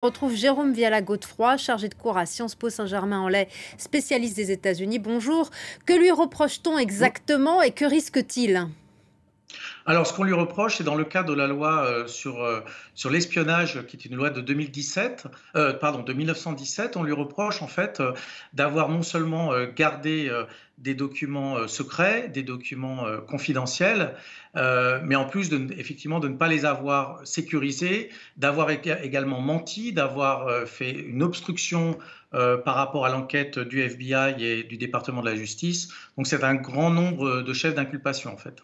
On retrouve Jérôme Viala-Godefroy, chargé de cours à Sciences Po Saint-Germain-en-Laye, spécialiste des États-Unis. Bonjour. Que lui reproche-t-on exactement et que risque-t-il? Alors, ce qu'on lui reproche, c'est dans le cadre de la loi sur l'espionnage, qui est une loi de 2017, pardon, de 1917, on lui reproche en fait d'avoir non seulement gardé des documents secrets, des documents confidentiels, mais en plus effectivement de ne pas les avoir sécurisés, d'avoir également menti, d'avoir fait une obstruction par rapport à l'enquête du FBI et du département de la justice. Donc c'est un grand nombre de chefs d'inculpation en fait.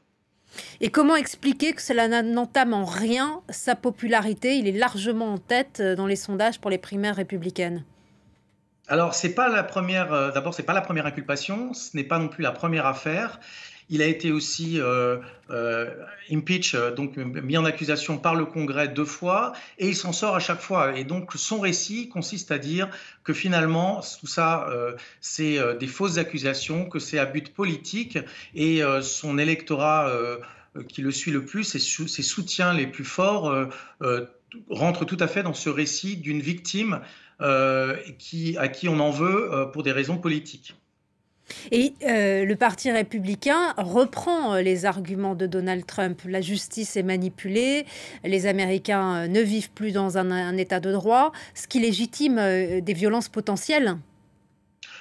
Et comment expliquer que cela n'entame en rien sa popularité? Il est largement en tête dans les sondages pour les primaires républicaines. Alors, c'est pas la première. D'abord, c'est pas la première inculpation. Ce n'est pas non plus la première affaire. Il a été aussi impeach, donc mis en accusation par le Congrès 2 fois, et il s'en sort à chaque fois. Et donc, son récit consiste à dire que finalement, tout ça, c'est des fausses accusations, que c'est à but politique, et son électorat qui le suit le plus, ses soutiens les plus forts, rentrent tout à fait dans ce récit d'une victime à qui on en veut pour des raisons politiques. Et le Parti républicain reprend les arguments de Donald Trump. La justice est manipulée, les Américains ne vivent plus dans un état de droit, ce qui légitime des violences potentielles.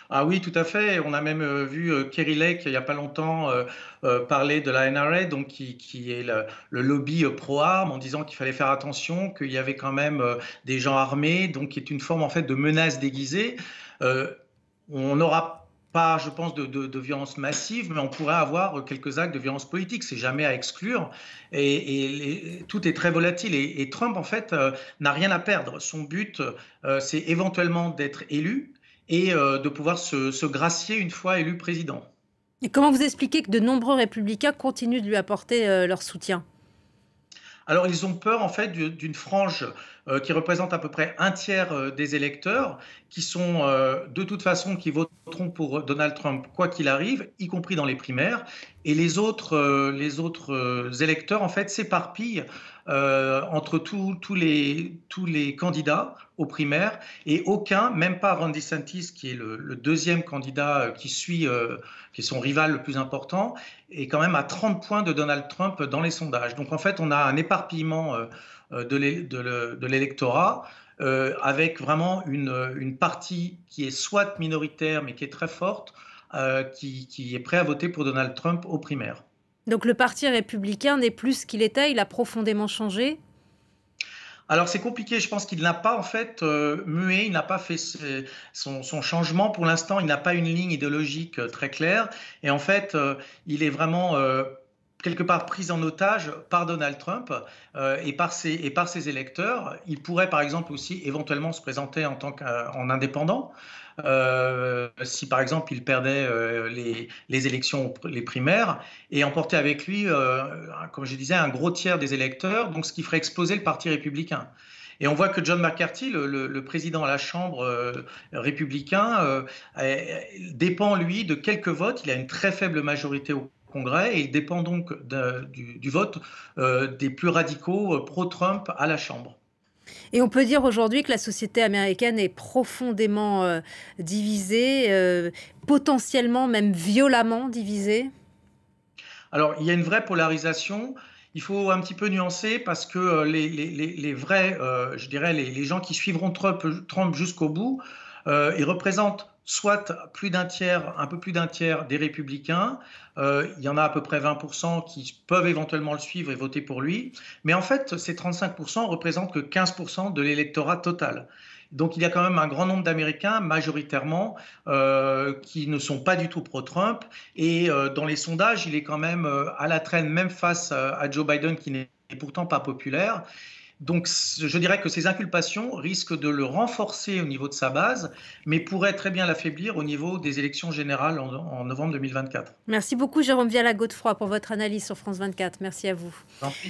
Ah oui, tout à fait. On a même vu Kerry Lake, il n'y a pas longtemps, parler de la NRA, donc qui est le lobby pro-armes, en disant qu'il fallait faire attention, qu'il y avait quand même des gens armés, donc qui est une forme en fait de menace déguisée. Euh, on n'aura pas, je pense, de violence massive, mais on pourrait avoir quelques actes de violence politique. C'est jamais à exclure. Tout est très volatile. Et Trump, en fait, n'a rien à perdre. Son but, c'est éventuellement d'être élu et de pouvoir se gracier une fois élu président. Et comment vous expliquez que de nombreux républicains continuent de lui apporter leur soutien? Alors, ils ont peur en fait d'une frange qui représente à peu près un tiers des électeurs, qui sont de toute façon qui voteront pour Donald Trump quoi qu'il arrive, y compris dans les primaires, et les autres électeurs en fait s'éparpillent entre tous les candidats aux primaires, et aucun, même pas Ron DeSantis, qui est le deuxième candidat qui est son rival le plus important, est quand même à 30 points de Donald Trump dans les sondages. Donc en fait, on a un éparpillement de l'électorat avec vraiment une partie qui est soit minoritaire mais qui est très forte, qui est prêt à voter pour Donald Trump aux primaires. Donc le Parti républicain n'est plus ce qu'il était, il a profondément changé? Alors c'est compliqué, je pense qu'il n'a pas en fait mué, il n'a pas fait son changement pour l'instant, il n'a pas une ligne idéologique très claire, et en fait il est vraiment quelque part pris en otage par Donald Trump et par ses électeurs. Il pourrait par exemple aussi éventuellement se présenter en tant qu'en indépendant. Si par exemple il perdait les élections, les primaires, et emporter avec lui, comme je disais, un gros tiers des électeurs, donc ce qui ferait exploser le Parti républicain. Et on voit que John McCarthy, le président à la Chambre républicain, dépend, lui, de quelques votes. Il a une très faible majorité au Congrès, et il dépend donc du vote des plus radicaux pro-Trump à la Chambre. Et on peut dire aujourd'hui que la société américaine est profondément divisée, potentiellement même violemment divisée? Alors, il y a une vraie polarisation. Il faut un petit peu nuancer parce que les vrais, je dirais, les gens qui suivront Trump jusqu'au bout, ils représentent soit plus d'un tiers, un peu plus d'un tiers des républicains. Il y en a à peu près 20% qui peuvent éventuellement le suivre et voter pour lui. Mais en fait, ces 35% représentent que 15% de l'électorat total. Donc il y a quand même un grand nombre d'Américains, majoritairement, qui ne sont pas du tout pro-Trump. Et dans les sondages, il est quand même à la traîne, même face à Joe Biden, qui n'est pourtant pas populaire. Donc je dirais que ces inculpations risquent de le renforcer au niveau de sa base, mais pourraient très bien l'affaiblir au niveau des élections générales en novembre 2024. Merci beaucoup Jérôme Viala-Godefroy pour votre analyse sur France 24. Merci à vous.